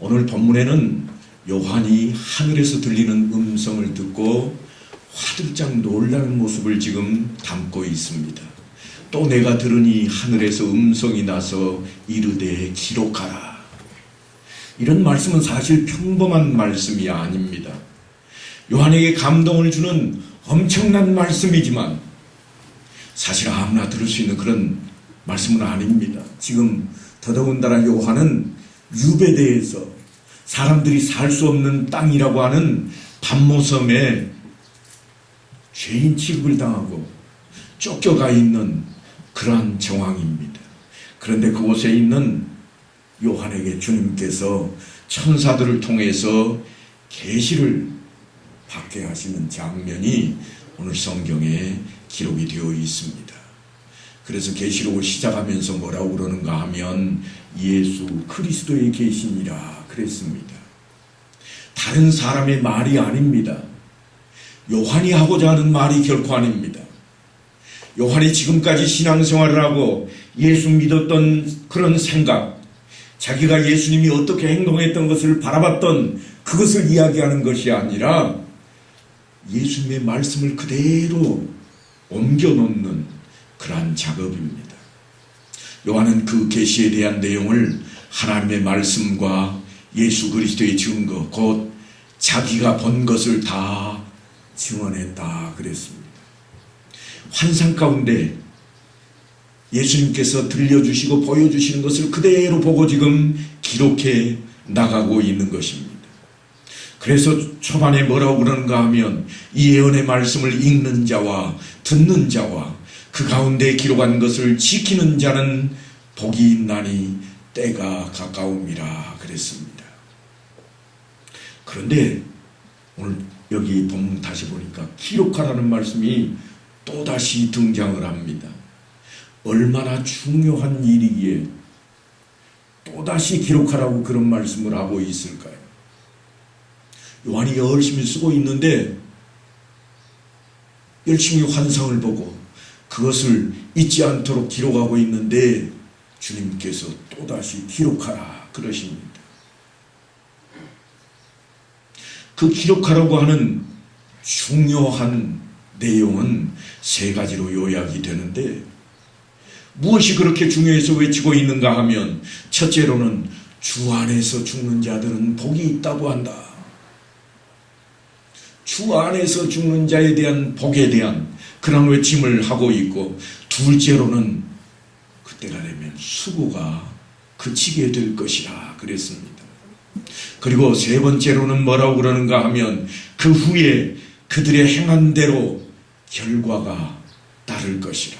오늘 본문에는 요한이 하늘에서 들리는 음성을 듣고 화들짝 놀라는 모습을 지금 담고 있습니다. 또 내가 들으니 하늘에서 음성이 나서 이르되 기록하라. 이런 말씀은 사실 평범한 말씀이 아닙니다. 요한에게 감동을 주는 엄청난 말씀이지만 사실 아무나 들을 수 있는 그런 말씀은 아닙니다. 지금 더더군다나 요한은 유배대에서 사람들이 살 수 없는 땅이라고 하는 반모섬에 죄인 취급을 당하고 쫓겨가 있는 그러한 정황입니다. 그런데 그곳에 있는 요한에게 주님께서 천사들을 통해서 계시를 받게 하시는 장면이 오늘 성경에 기록이 되어 있습니다. 그래서 계시록을 시작하면서 뭐라고 그러는가 하면 예수 그리스도의 계시니라 그랬습니다. 다른 사람의 말이 아닙니다. 요한이 하고자 하는 말이 결코 아닙니다. 요한이 지금까지 신앙생활을 하고 예수 믿었던 그런 생각, 자기가 예수님이 어떻게 행동했던 것을 바라봤던 그것을 이야기하는 것이 아니라 예수님의 말씀을 그대로 옮겨놓는 그러한 작업입니다. 요한은 그 계시에 대한 내용을 하나님의 말씀과 예수 그리스도의 증거, 곧 자기가 본 것을 다 증언했다 그랬습니다. 환상 가운데 예수님께서 들려주시고 보여주시는 것을 그대로 보고 지금 기록해 나가고 있는 것입니다. 그래서 초반에 뭐라고 그러는가 하면 이 예언의 말씀을 읽는 자와 듣는 자와 그 가운데 기록한 것을 지키는 자는 복이 있나니 때가 가까움이라 그랬습니다. 그런데 오늘 여기 본문 다시 보니까 기록하라는 말씀이 또다시 등장을 합니다. 얼마나 중요한 일이기에 또다시 기록하라고 그런 말씀을 하고 있을까요? 요한이 열심히 쓰고 있는데 열심히 환상을 보고 그것을 잊지 않도록 기록하고 있는데 주님께서 또다시 기록하라 그러십니다. 그 기록하라고 하는 중요한 내용은 세 가지로 요약이 되는데 무엇이 그렇게 중요해서 외치고 있는가 하면 첫째로는 주 안에서 죽는 자들은 복이 있다고 한다. 주 안에서 죽는 자에 대한 복에 대한 그런 외침을 하고 있고, 둘째로는 그때가 되면 수고가 그치게 될 것이라 그랬습니다. 그리고 세 번째로는 뭐라고 그러는가 하면 그 후에 그들의 행한 대로 결과가 따를 것이라.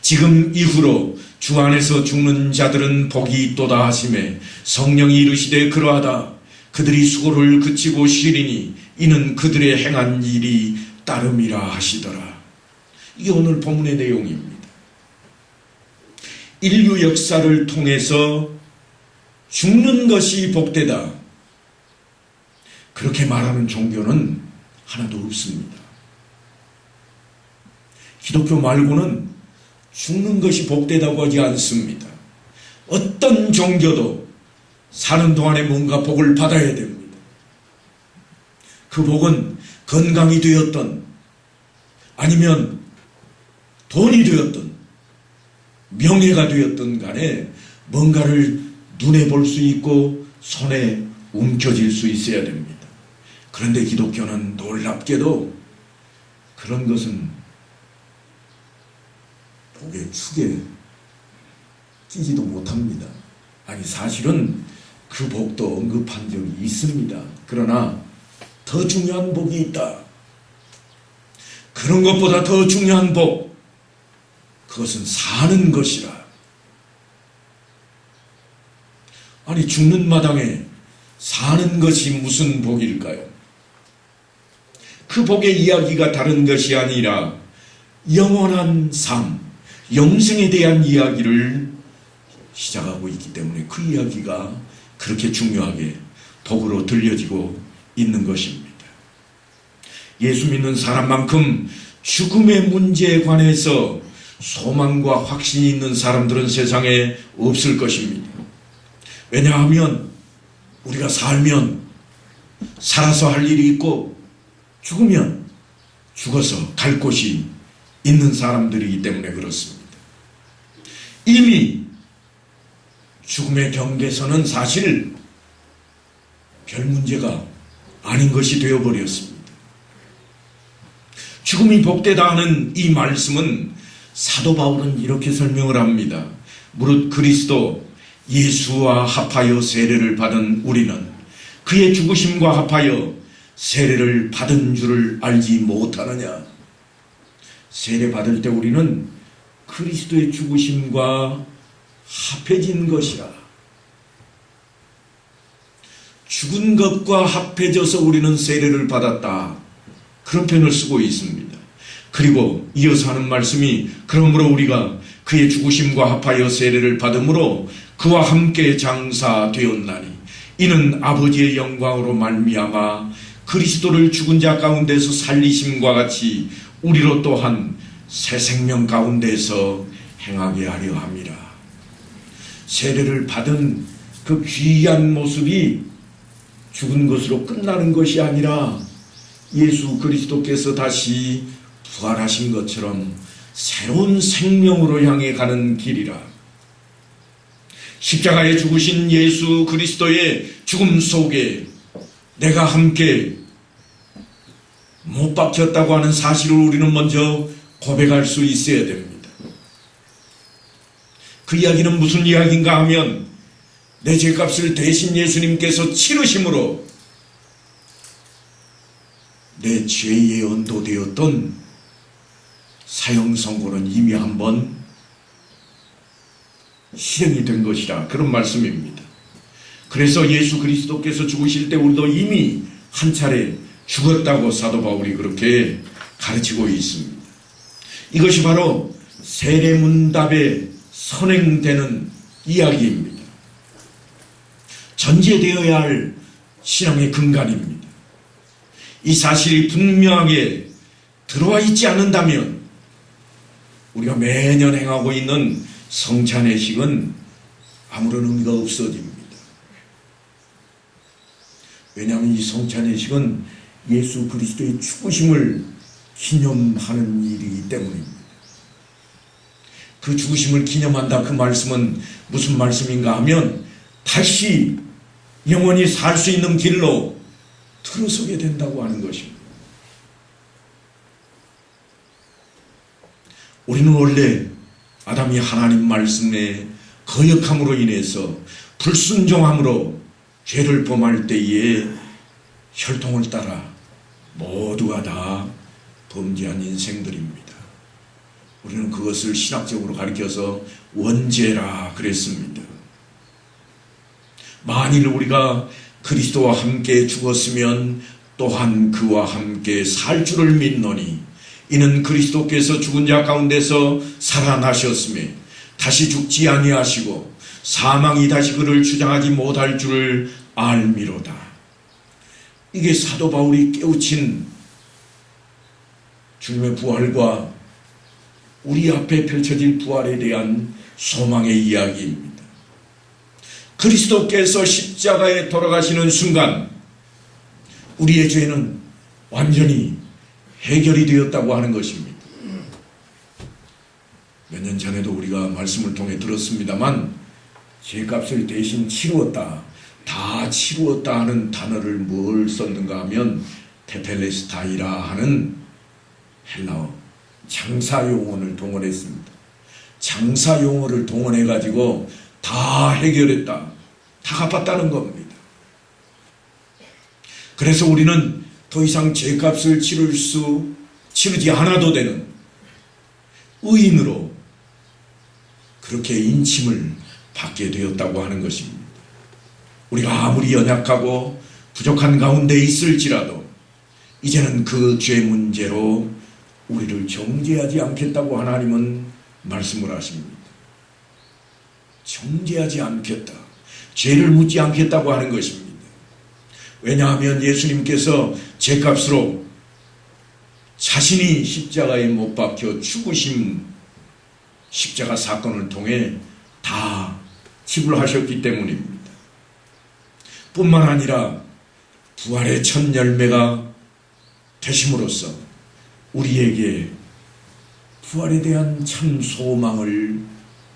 지금 이후로 주 안에서 죽는 자들은 복이 있도다 하심에 성령이 이르시되 그러하다. 그들이 수고를 그치고 쉬리니 이는 그들의 행한 일이 따름이라 하시더라. 이게 오늘 본문의 내용입니다. 인류 역사를 통해서 죽는 것이 복되다, 그렇게 말하는 종교는 하나도 없습니다. 기독교 말고는 죽는 것이 복되다고 하지 않습니다. 어떤 종교도 사는 동안에 뭔가 복을 받아야 됩니다. 그 복은 건강이 되었던 아니면 돈이 되었던 명예가 되었던 간에 뭔가를 눈에 볼 수 있고 손에 움켜쥘 수 있어야 됩니다. 그런데 기독교는 놀랍게도 그런 것은 복의 축에 끼지도 못합니다. 아니, 사실은 그 복도 언급한 적이 있습니다. 그러나 더 중요한 복이 있다. 그런 것보다 더 중요한 복, 그것은 사는 것이라. 아니, 죽는 마당에 사는 것이 무슨 복일까요? 그 복의 이야기가 다른 것이 아니라 영원한 삶, 영생에 대한 이야기를 시작하고 있기 때문에 그 이야기가 그렇게 중요하게 복으로 들려지고 있는 것입니다. 예수 믿는 사람만큼 죽음의 문제에 관해서 소망과 확신이 있는 사람들은 세상에 없을 것입니다. 왜냐하면 우리가 살면 살아서 할 일이 있고 죽으면 죽어서 갈 곳이 있는 사람들이기 때문에 그렇습니다. 이미 죽음의 경계선은 사실 별 문제가 아닌 것이 되어버렸습니다. 죽음이 복되다 하는 이 말씀은 사도 바울은 이렇게 설명을 합니다. 무릇 그리스도 예수와 합하여 세례를 받은 우리는 그의 죽으심과 합하여 세례를 받은 줄을 알지 못하느냐. 세례 받을 때 우리는 그리스도의 죽으심과 합해진 것이라. 죽은 것과 합해져서 우리는 세례를 받았다. 그런 표현을 쓰고 있습니다. 그리고 이어서 하는 말씀이 그러므로 우리가 그의 죽으심과 합하여 세례를 받음으로 그와 함께 장사되었나니 이는 아버지의 영광으로 말미암아 그리스도를 죽은 자 가운데서 살리심과 같이 우리로 또한 새 생명 가운데서 행하게 하려 함이라. 세례를 받은 그 귀한 모습이 죽은 것으로 끝나는 것이 아니라 예수 그리스도께서 다시 부활하신 것처럼 새로운 생명으로 향해 가는 길이라. 십자가에 죽으신 예수 그리스도의 죽음 속에 내가 함께 못 박혔다고 하는 사실을 우리는 먼저 고백할 수 있어야 됩니다. 그 이야기는 무슨 이야기인가 하면 내 죄값을 대신 예수님께서 치르심으로 내 죄에 언도되었던 사형 선고는 이미 한번 실행이 된 것이라 그런 말씀입니다. 그래서 예수 그리스도께서 죽으실 때 우리도 이미 한 차례 죽었다고 사도 바울이 그렇게 가르치고 있습니다. 이것이 바로 세례문답에 선행되는 이야기입니다. 전제되어야 할 신앙의 근간입니다. 이 사실이 분명하게 들어와 있지 않는다면 우리가 매년 행하고 있는 성찬회식은 아무런 의미가 없어집니다. 왜냐하면 이 성찬회식은 예수 그리스도의 죽으심을 기념하는 일이기 때문입니다. 그 죽으심을 기념한다 그 말씀은 무슨 말씀인가 하면 다시 영원히 살 수 있는 길로 들어서게 된다고 하는 것입니다. 우리는 원래 아담이 하나님 말씀에 거역함으로 인해서 불순종함으로 죄를 범할 때에 혈통을 따라 모두가 다 범죄한 인생들입니다. 우리는 그것을 신학적으로 가리켜서 원죄라 그랬습니다. 만일 우리가 그리스도와 함께 죽었으면 또한 그와 함께 살 줄을 믿노니 이는 그리스도께서 죽은 자 가운데서 살아나셨으며 다시 죽지 아니하시고 사망이 다시 그를 주장하지 못할 줄을 알미로다. 이게 사도 바울이 깨우친 주님의 부활과 우리 앞에 펼쳐질 부활에 대한 소망의 이야기입니다. 그리스도께서 십자가에 돌아가시는 순간 우리의 죄는 완전히 해결이 되었다고 하는 것입니다. 몇 년 전에도 우리가 말씀을 통해 들었습니다만 죄값을 대신 치루었다, 다 치루었다 하는 단어를 뭘 썼는가 하면 테텔레스타이라 하는 헬라어 장사용어를 동원했습니다. 장사용어를 동원해가지고 다 해결했다, 다 갚았다는 겁니다. 그래서 우리는 더 이상 죄값을 치르지 않아도 되는 의인으로 그렇게 인침을 받게 되었다고 하는 것입니다. 우리가 아무리 연약하고 부족한 가운데 있을지라도 이제는 그 죄 문제로 우리를 정죄하지 않겠다고 하나님은 말씀을 하십니다. 정죄하지 않겠다, 죄를 묻지 않겠다고 하는 것입니다. 왜냐하면 예수님께서 죄값으로 자신이 십자가에 못 박혀 죽으심 십자가 사건을 통해 다 지불하셨기 때문입니다. 뿐만 아니라 부활의 첫 열매가 되심으로써 우리에게 부활에 대한 참 소망을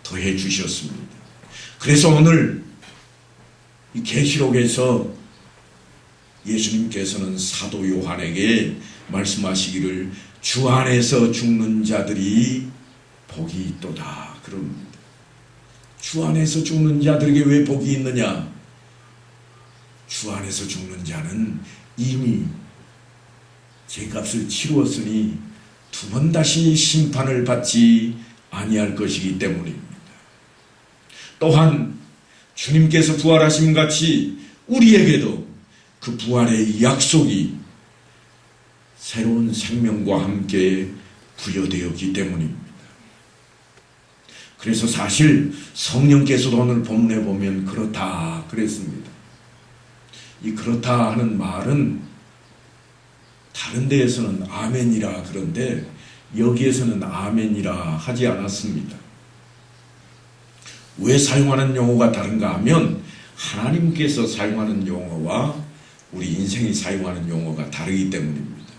더해 주셨습니다. 그래서 오늘 이 계시록에서 예수님께서는 사도 요한에게 말씀하시기를 주 안에서 죽는 자들이 복이 있도다 그럽니다. 주 안에서 죽는 자들에게 왜 복이 있느냐? 주 안에서 죽는 자는 이미 죄값을 치루었으니 두 번 다시 심판을 받지 아니할 것이기 때문입니다. 또한 주님께서 부활하심 같이 우리에게도 그 부활의 약속이 새로운 생명과 함께 부여되었기 때문입니다. 그래서 사실 성령께서도 오늘 본문에 보면 그렇다 그랬습니다. 이 그렇다 하는 말은 다른 데에서는 아멘이라 그런데 여기에서는 아멘이라 하지 않았습니다. 왜 사용하는 용어가 다른가 하면 하나님께서 사용하는 용어와 우리 인생이 사용하는 용어가 다르기 때문입니다.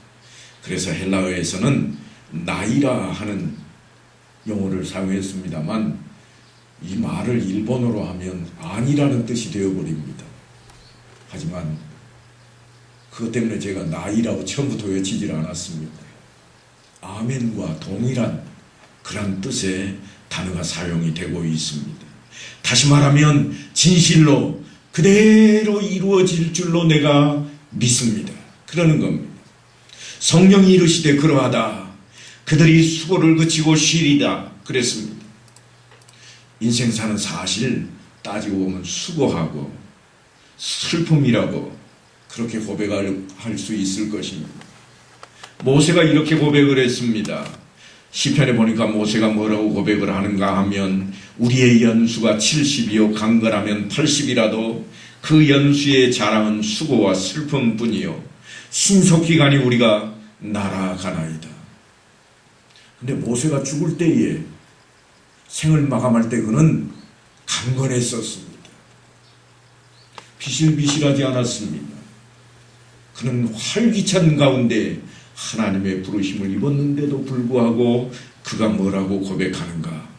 그래서 헬라어에서는 나이라 하는 용어를 사용했습니다만 이 말을 일본어로 하면 아니라는 뜻이 되어버립니다. 하지만 그것 때문에 제가 나이라고 처음부터 외치질 않았습니다. 아멘과 동일한 그런 뜻의 단어가 사용이 되고 있습니다. 다시 말하면 진실로 그대로 이루어질 줄로 내가 믿습니다. 그러는 겁니다. 성령이 이르시되 그러하다. 그들이 수고를 그치고 쉬리다. 그랬습니다. 인생사는 사실 따지고 보면 수고하고 슬픔이라고 그렇게 고백할 수 있을 것입니다. 모세가 이렇게 고백을 했습니다. 시편에 보니까 모세가 뭐라고 고백을 하는가 하면 우리의 연수가 70이요 강건하면 80이라도 그 연수의 자랑은 수고와 슬픔뿐이요 신속히 가니 우리가 날아가나이다. 근데 모세가 죽을 때에 생을 마감할 때 그는 강건했었습니다. 비실비실하지 않았습니다. 그는 활기찬 가운데 하나님의 부르심을 입었는데도 불구하고 그가 뭐라고 고백하는가?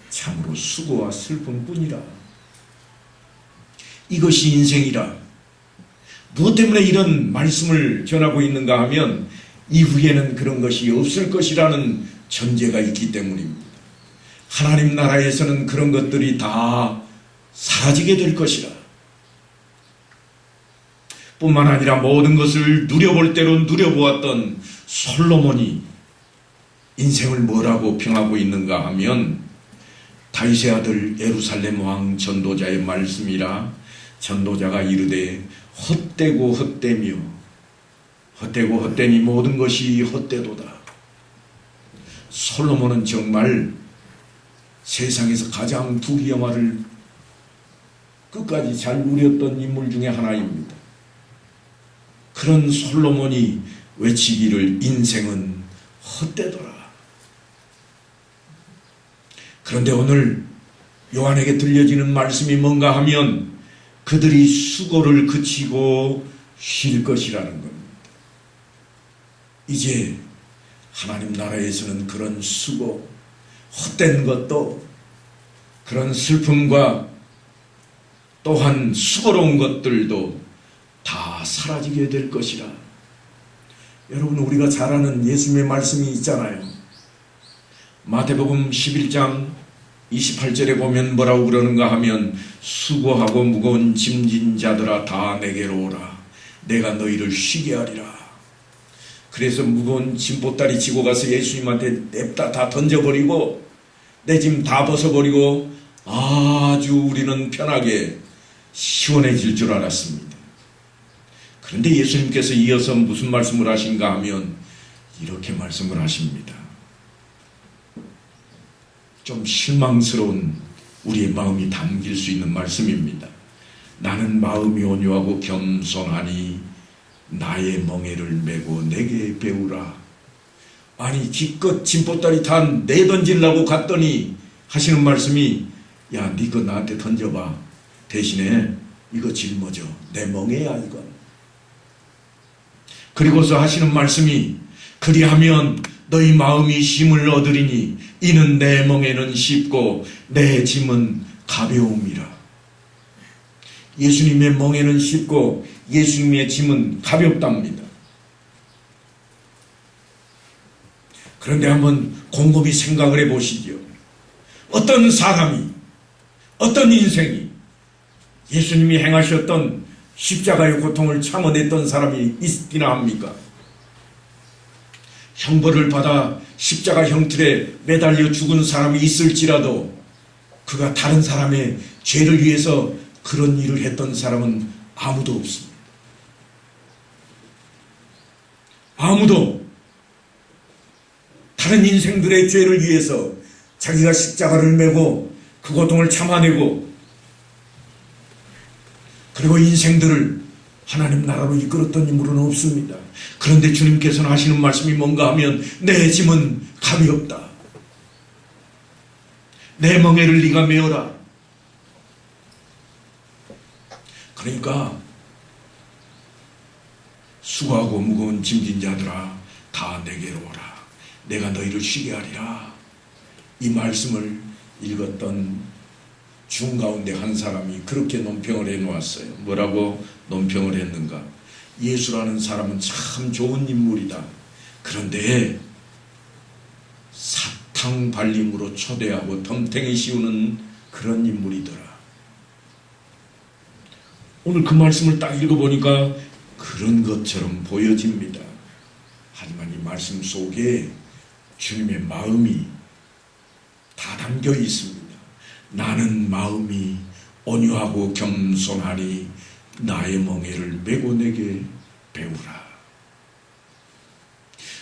참으로 수고와 슬픔뿐이라. 이것이 인생이라. 무엇 때문에 이런 말씀을 전하고 있는가 하면 이후에는 그런 것이 없을 것이라는 전제가 있기 때문입니다. 하나님 나라에서는 그런 것들이 다 사라지게 될 것이라. 뿐만 아니라 모든 것을 누려볼 대로 누려보았던 솔로몬이 인생을 뭐라고 평하고 있는가 하면 다윗의 아들 예루살렘 왕 전도자의 말씀이라. 전도자가 이르되 헛되고 헛되며 헛되고 헛되니 모든 것이 헛되도다. 솔로몬은 정말 세상에서 가장 부귀영화를 끝까지 잘 누렸던 인물 중에 하나입니다. 그런 솔로몬이 외치기를 인생은 헛되더라. 그런데 오늘 요한에게 들려지는 말씀이 뭔가 하면 그들이 수고를 그치고 쉴 것이라는 겁니다. 이제 하나님 나라에서는 그런 수고, 헛된 것도 그런 슬픔과 또한 수고로운 것들도 다 사라지게 될 것이라. 여러분, 우리가 잘 아는 예수님의 말씀이 있잖아요. 마태복음 11장 28절에 보면 뭐라고 그러는가 하면 수고하고 무거운 짐진 자들아 다 내게로 오라. 내가 너희를 쉬게 하리라. 그래서 무거운 짐보따리 지고 가서 예수님한테 냅다 다 던져버리고 내 짐 다 벗어버리고 아주 우리는 편하게 시원해질 줄 알았습니다. 그런데 예수님께서 이어서 무슨 말씀을 하신가 하면 이렇게 말씀을 하십니다. 좀 실망스러운 우리의 마음이 담길 수 있는 말씀입니다. 나는 마음이 온유하고 겸손하니 나의 멍에를 메고 내게 배우라. 아니 기껏 짐보따리 다 내던지려고 갔더니 하시는 말씀이 야, 네 거 나한테 던져봐. 대신에 이거 짊어져. 내 멍에야 이건. 그리고서 하시는 말씀이 그리하면 너희 마음이 힘을 얻으리니 이는 내 멍에는 쉽고 내 짐은 가벼움이라. 예수님의 멍에는 쉽고 예수님의 짐은 가볍답니다. 그런데 한번 곰곰이 생각을 해보시죠. 어떤 사람이, 어떤 인생이 예수님이 행하셨던 십자가의 고통을 참아냈던 사람이 있기나 합니까? 형벌을 받아 십자가 형틀에 매달려 죽은 사람이 있을지라도 그가 다른 사람의 죄를 위해서 그런 일을 했던 사람은 아무도 없습니다. 아무도 다른 인생들의 죄를 위해서 자기가 십자가를 메고 그 고통을 참아내고 그리고 인생들을 하나님 나라로 이끌었던 인물은 없습니다. 그런데 주님께서는 하시는 말씀이 뭔가 하면 내 짐은 가볍다. 내 멍에를 네가 메어라. 그러니까 수고하고 무거운 짐진 자들아 다 내게로 오라. 내가 너희를 쉬게 하리라. 이 말씀을 읽었던 중 가운데 한 사람이 그렇게 논평을 해놓았어요. 뭐라고 논평을 했는가? 예수라는 사람은 참 좋은 인물이다. 그런데 사탕 발림으로 초대하고 덤탱이 씌우는 그런 인물이더라. 오늘 그 말씀을 딱 읽어보니까 그런 것처럼 보여집니다. 하지만 이 말씀 속에 주님의 마음이 다 담겨 있습니다. 나는 마음이 온유하고 겸손하니 나의 멍에를 메고 내게 배우라.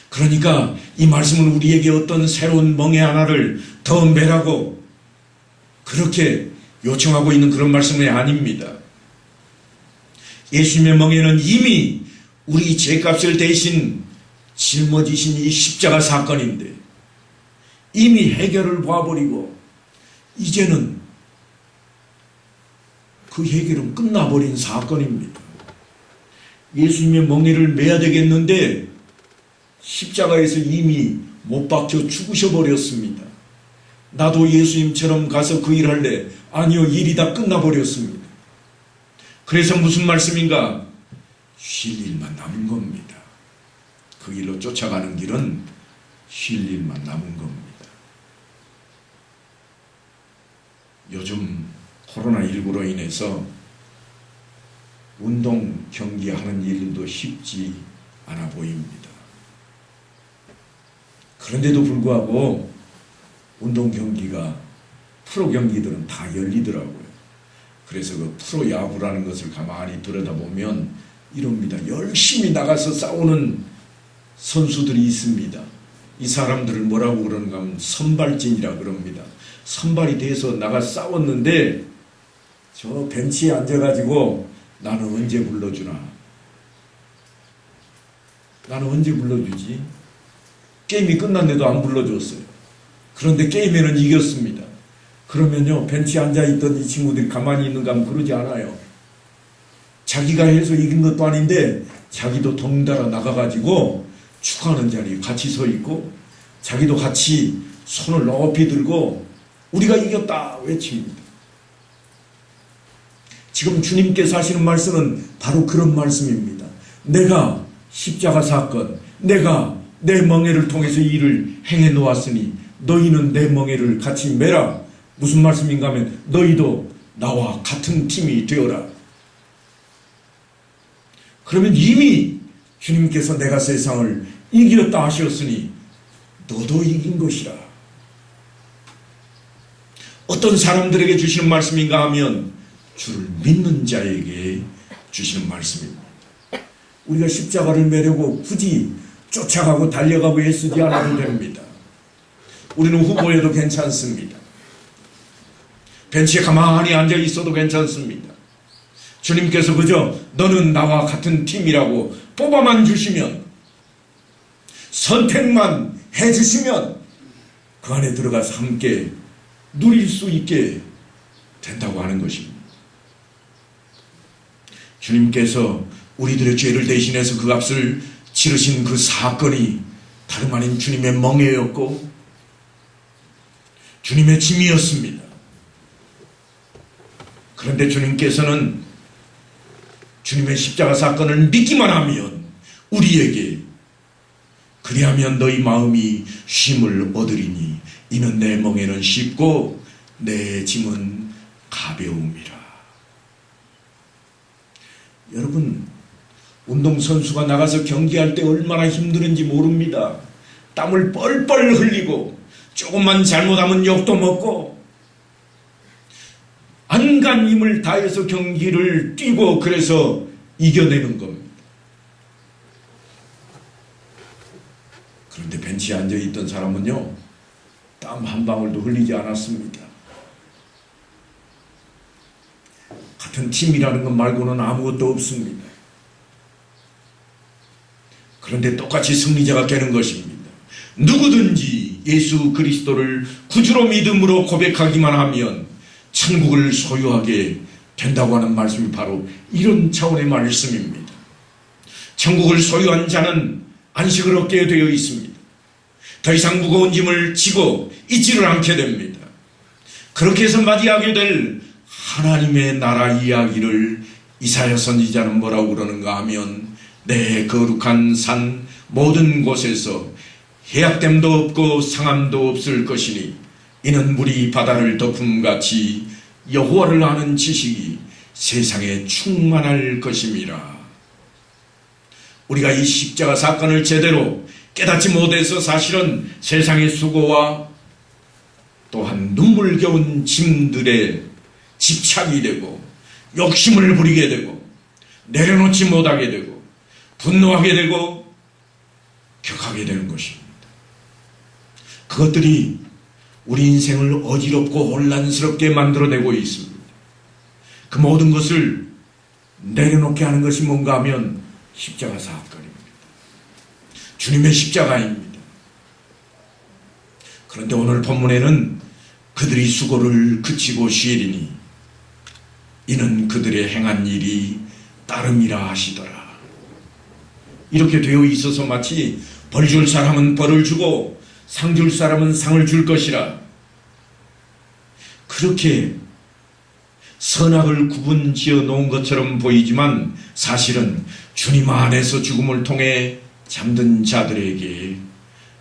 그러니까 이 말씀은 우리에게 어떤 새로운 멍에 하나를 더 매라고 그렇게 요청하고 있는 그런 말씀이 아닙니다. 예수님의 멍에는 이미 우리 죄값을 대신 짊어지신 이 십자가 사건인데 이미 해결을 봐버리고 이제는 그 해결은 끝나버린 사건입니다. 예수님의 멍에를 메야 되겠는데 십자가에서 이미 못 박혀 죽으셔버렸습니다. 나도 예수님처럼 가서 그 일 할래? 아니요, 일이 다 끝나버렸습니다. 그래서 무슨 말씀인가? 쉴 일만 남은 겁니다. 그 일로 쫓아가는 길은 쉴 일만 남은 겁니다. 요즘 코로나19로 인해서 운동 경기하는 일도 쉽지 않아 보입니다. 그런데도 불구하고 운동 경기가 프로 경기들은 다 열리더라고요. 그래서 그 프로야구라는 것을 가만히 들여다보면 이럽니다. 열심히 나가서 싸우는 선수들이 있습니다. 이 사람들을 뭐라고 그러는가 하면 선발진이라 그럽니다. 선발이 돼서 나가 싸웠는데 저 벤치에 앉아가지고 나는 언제 불러주나? 나는 언제 불러주지? 게임이 끝났는데도 안 불러줬어요. 그런데 게임에는 이겼습니다. 그러면요, 벤치에 앉아있던 이 친구들이 가만히 있는가 하면 그러지 않아요. 자기가 해서 이긴 것도 아닌데 자기도 덩달아 나가가지고 축하하는 자리에 같이 서 있고 자기도 같이 손을 높이 들고 우리가 이겼다 외칩니다. 지금 주님께서 하시는 말씀은 바로 그런 말씀입니다. 내가 십자가 사건, 내가 내 멍에를 통해서 이 일을 행해 놓았으니 너희는 내 멍에를 같이 메라. 무슨 말씀인가 하면 너희도 나와 같은 팀이 되어라. 그러면 이미 주님께서 내가 세상을 이겼다 하셨으니 너도 이긴 것이라. 어떤 사람들에게 주시는 말씀인가 하면 주를 믿는 자에게 주시는 말씀입니다. 우리가 십자가를 메려고 굳이 쫓아가고 달려가고 애쓰지 않아도 됩니다. 우리는 후보에도 괜찮습니다. 벤치에 가만히 앉아 있어도 괜찮습니다. 주님께서 그저 너는 나와 같은 팀이라고 뽑아만 주시면, 선택만 해주시면 그 안에 들어가서 함께 누릴 수 있게 된다고 하는 것입니다. 주님께서 우리들의 죄를 대신해서 그 값을 치르신 그 사건이 다름 아닌 주님의 멍에였고 주님의 짐이었습니다. 그런데 주님께서는 주님의 십자가 사건을 믿기만 하면 우리에게 그리하면 너희 마음이 쉼을 얻으리니 이는 내 멍에는 쉽고 내 짐은 가벼움이라. 여러분, 운동선수가 나가서 경기할 때 얼마나 힘드는지 모릅니다. 땀을 뻘뻘 흘리고 조금만 잘못하면 욕도 먹고 안간 힘을 다해서 경기를 뛰고 그래서 이겨내는 겁니다. 그런데 벤치에 앉아있던 사람은요, 땀 한 방울도 흘리지 않았습니다. 같은 팀이라는 것 말고는 아무것도 없습니다. 그런데 똑같이 승리자가 되는 것입니다. 누구든지 예수 그리스도를 구주로 믿음으로 고백하기만 하면 천국을 소유하게 된다고 하는 말씀이 바로 이런 차원의 말씀입니다. 천국을 소유한 자는 안식을 얻게 되어 있습니다. 더 이상 무거운 짐을 지고 있지를 않게 됩니다. 그렇게 해서 맞이하게 될 하나님의 나라 이야기를 이사야 선지자는 뭐라고 그러는가 하면 내 거룩한 산 모든 곳에서 해악됨도 없고 상함도 없을 것이니 이는 물이 바다를 덮음같이 여호와를 아는 지식이 세상에 충만할 것임이라. 우리가 이 십자가 사건을 제대로 깨닫지 못해서 사실은 세상의 수고와 또한 눈물겨운 짐들에 집착이 되고 욕심을 부리게 되고 내려놓지 못하게 되고 분노하게 되고 격하게 되는 것입니다. 그것들이 우리 인생을 어지럽고 혼란스럽게 만들어내고 있습니다. 그 모든 것을 내려놓게 하는 것이 뭔가 하면 십자가 사건입니다. 주님의 십자가입니다. 그런데 오늘 본문에는 그들이 수고를 그치고 쉬리니 이는 그들의 행한 일이 따름이라 하시더라. 이렇게 되어 있어서 마치 벌 줄 사람은 벌을 주고 상 줄 사람은 상을 줄 것이라. 그렇게 선악을 구분 지어 놓은 것처럼 보이지만 사실은 주님 안에서 죽음을 통해 잠든 자들에게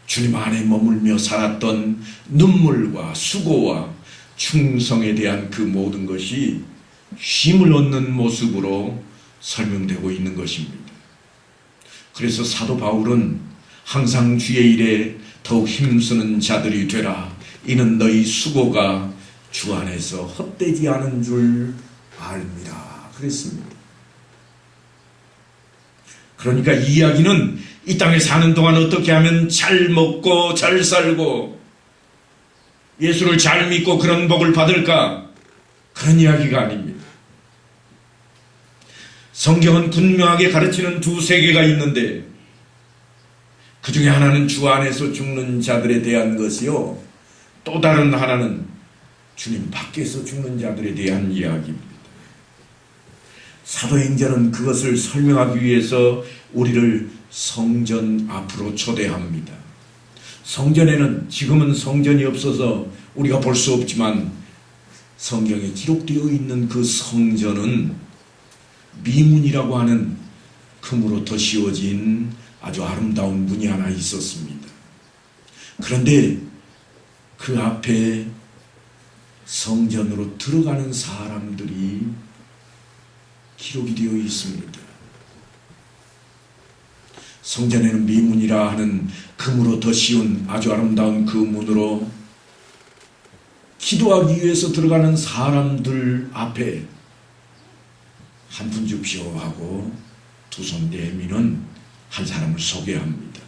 주님 안에 머물며 살았던 눈물과 수고와 충성에 대한 그 모든 것이 쉼을 얻는 모습으로 설명되고 있는 것입니다. 그래서 사도 바울은 항상 주의 일에 더욱 힘쓰는 자들이 되라. 이는 너희 수고가 주 안에서 헛되지 않은 줄 압니다. 그랬습니다. 그러니까 이 이야기는 이 땅에 사는 동안 어떻게 하면 잘 먹고 잘 살고 예수를 잘 믿고 그런 복을 받을까? 그런 이야기가 아닙니다. 성경은 분명하게 가르치는 두 세계가 있는데 그 중에 하나는 주 안에서 죽는 자들에 대한 것이요, 또 다른 하나는 주님 밖에서 죽는 자들에 대한 이야기입니다. 사도행전은 그것을 설명하기 위해서 우리를 성전 앞으로 초대합니다. 성전에는 지금은 성전이 없어서 우리가 볼 수 없지만 성경에 기록되어 있는 그 성전은 미문이라고 하는 금으로 덧씌워진 아주 아름다운 문이 하나 있었습니다. 그런데 그 앞에 성전으로 들어가는 사람들이 기록이 되어 있습니다. 성전에는 미문이라 하는 금으로 덧씌운 아주 아름다운 그 문으로 기도하기 위해서 들어가는 사람들 앞에 한 푼 줍시오 하고 두 손 내미는 한 사람을 소개합니다.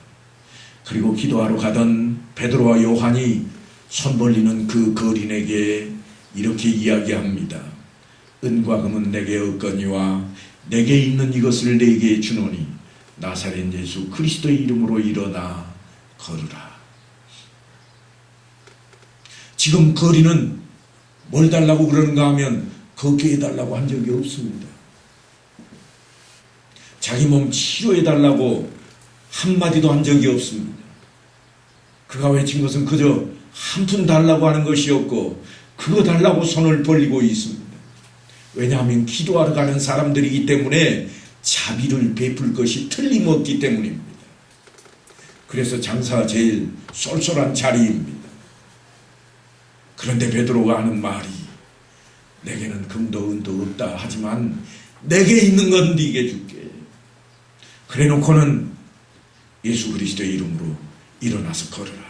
그리고 기도하러 가던 베드로와 요한이 손 벌리는 그 거린에게 이렇게 이야기합니다. 은과 금은 내게 없거니와 내게 있는 이것을 내게 주노니 나사렛 예수 그리스도의 이름으로 일어나 걸으라. 지금 거린은 뭘 달라고 그러는가 하면 걷게 해달라고 한 적이 없습니다. 자기 몸 치료해달라고 한마디도 한 적이 없습니다. 그가 외친 것은 그저 한 푼 달라고 하는 것이었고 그거 달라고 손을 벌리고 있습니다. 왜냐하면 기도하러 가는 사람들이기 때문에 자비를 베풀 것이 틀림없기 때문입니다. 그래서 장사가 제일 쏠쏠한 자리입니다. 그런데 베드로가 하는 말이 내게는 금도 은도 없다 하지만 내게 있는 건 네게 줄게. 그래 놓고는 예수 그리스도의 이름으로 일어나서 걸어라.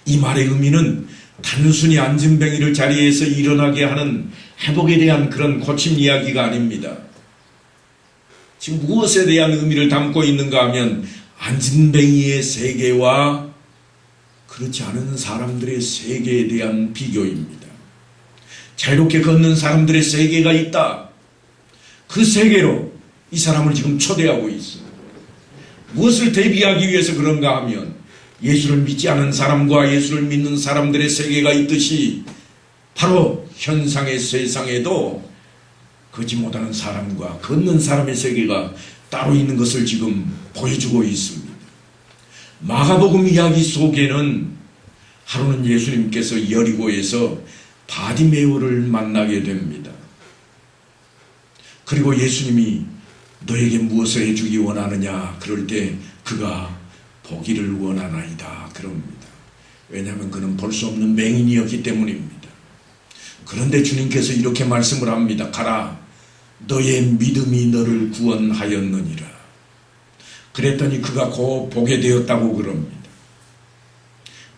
이 말의 의미는 단순히 앉은뱅이를 자리에서 일어나게 하는 회복에 대한 그런 고침 이야기가 아닙니다. 지금 무엇에 대한 의미를 담고 있는가 하면 앉은뱅이의 세계와 그렇지 않은 사람들의 세계에 대한 비교입니다. 자유롭게 걷는 사람들의 세계가 있다. 그 세계로 이 사람을 지금 초대하고 있습니다. 무엇을 대비하기 위해서 그런가 하면 예수를 믿지 않은 사람과 예수를 믿는 사람들의 세계가 있듯이 바로 현상의 세상에도 걷지 못하는 사람과 걷는 사람의 세계가 따로 있는 것을 지금 보여주고 있습니다. 마가복음 이야기 속에는 하루는 예수님께서 여리고에서 바디메오를 만나게 됩니다. 그리고 예수님이 너에게 무엇을 해주기 원하느냐 그럴 때 그가 보기를 원하나이다 그럽니다. 왜냐하면 그는 볼 수 없는 맹인이었기 때문입니다. 그런데 주님께서 이렇게 말씀을 합니다. 가라 너의 믿음이 너를 구원하였느니라. 그랬더니 그가 곧 보게 되었다고 그럽니다.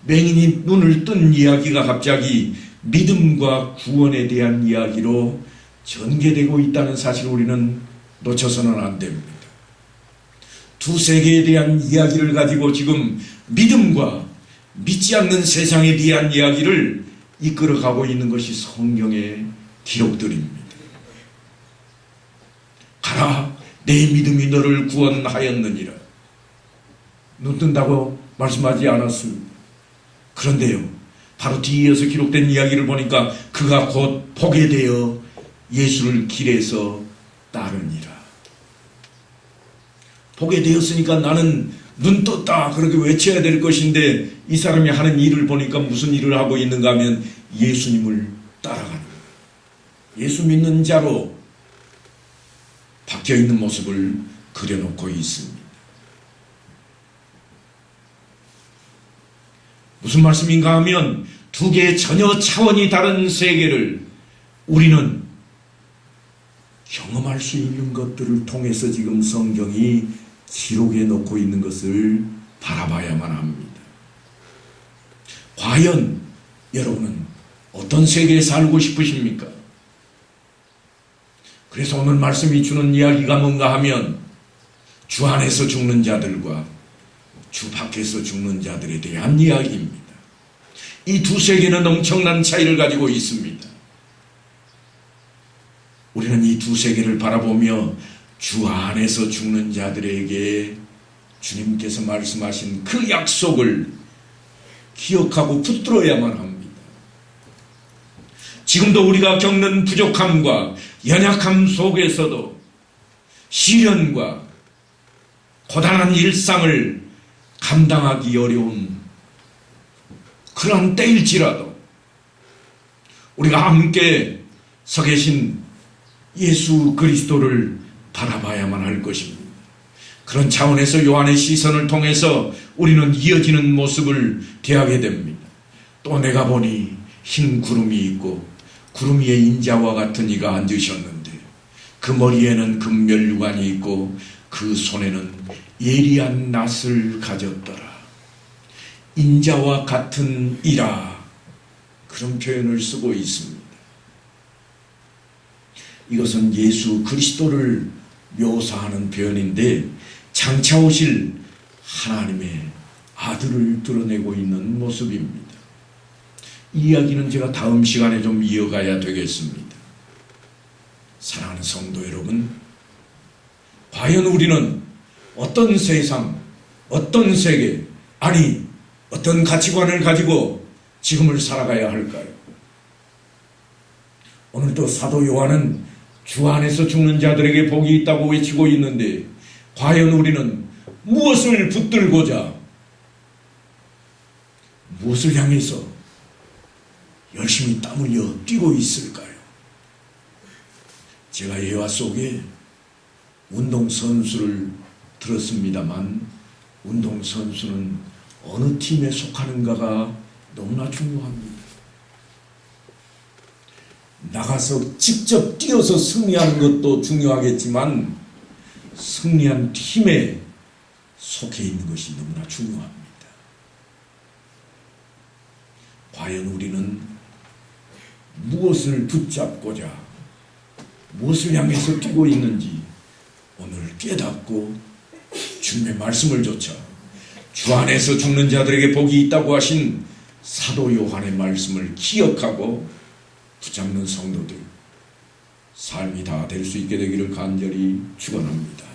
맹인이 눈을 뜬 이야기가 갑자기 믿음과 구원에 대한 이야기로 전개되고 있다는 사실을 우리는 놓쳐서는 안 됩니다. 두 세계에 대한 이야기를 가지고 지금 믿음과 믿지 않는 세상에 대한 이야기를 이끌어가고 있는 것이 성경의 기록들입니다. 가라 내 믿음이 너를 구원하였느니라. 눈 뜬다고 말씀하지 않았습니다. 그런데요 바로 뒤이어서 기록된 이야기를 보니까 그가 곧 보게 되어 예수를 길에서 따르니라. 보게 되었으니까 나는 눈 떴다 그렇게 외쳐야 될 것인데 이 사람이 하는 일을 보니까 무슨 일을 하고 있는가 하면 예수님을 따라가는 거예요. 예수 믿는 자로 바뀌어있는 모습을 그려놓고 있습니다. 무슨 말씀인가 하면 두 개의 전혀 차원이 다른 세계를 우리는 경험할 수 있는 것들을 통해서 지금 성경이 기록해 놓고 있는 것을 바라봐야만 합니다. 과연 여러분은 어떤 세계에 살고 싶으십니까? 그래서 오늘 말씀이 주는 이야기가 뭔가 하면 주 안에서 죽는 자들과 주 밖에서 죽는 자들에 대한 이야기입니다. 이 두 세계는 엄청난 차이를 가지고 있습니다. 우리는 이 두 세계를 바라보며 주 안에서 죽는 자들에게 주님께서 말씀하신 그 약속을 기억하고 붙들어야만 합니다. 지금도 우리가 겪는 부족함과 연약함 속에서도 시련과 고단한 일상을 감당하기 어려운 그런 때일지라도 우리가 함께 서 계신 예수 그리스도를 바라봐야만 할 것입니다. 그런 차원에서 요한의 시선을 통해서 우리는 이어지는 모습을 대하게 됩니다. 또 내가 보니 흰 구름이 있고 구름 위에 인자와 같은 이가 앉으셨는데 그 머리에는 금면류관이 있고 그 손에는 예리한 낫을 가졌더라. 인자와 같은 이라 그런 표현을 쓰고 있습니다. 이것은 예수 그리스도를 묘사하는 표현인데 장차 오실 하나님의 아들을 드러내고 있는 모습입니다. 이 이야기는 제가 다음 시간에 좀 이어가야 되겠습니다. 사랑하는 성도 여러분, 과연 우리는 어떤 세상, 어떤 세계, 아니 어떤 가치관을 가지고 지금을 살아가야 할까요? 오늘도 사도 요한은 주 안에서 죽는 자들에게 복이 있다고 외치고 있는데 과연 우리는 무엇을 붙들고자, 무엇을 향해서 열심히 땀 흘려 뛰고 있을까요? 제가 예화 속에 운동선수를 들었습니다만 운동선수는 어느 팀에 속하는가가 너무나 중요합니다. 나가서 직접 뛰어서 승리하는 것도 중요하겠지만 승리한 팀에 속해 있는 것이 너무나 중요합니다. 과연 우리는 무엇을 붙잡고자, 무엇을 향해서 뛰고 있는지 오늘 깨닫고 주님의 말씀을 좇아 주 안에서 죽는 자들에게 복이 있다고 하신 사도 요한의 말씀을 기억하고 붙잡는 성도들 삶이 다 될 수 있게 되기를 간절히 축원합니다.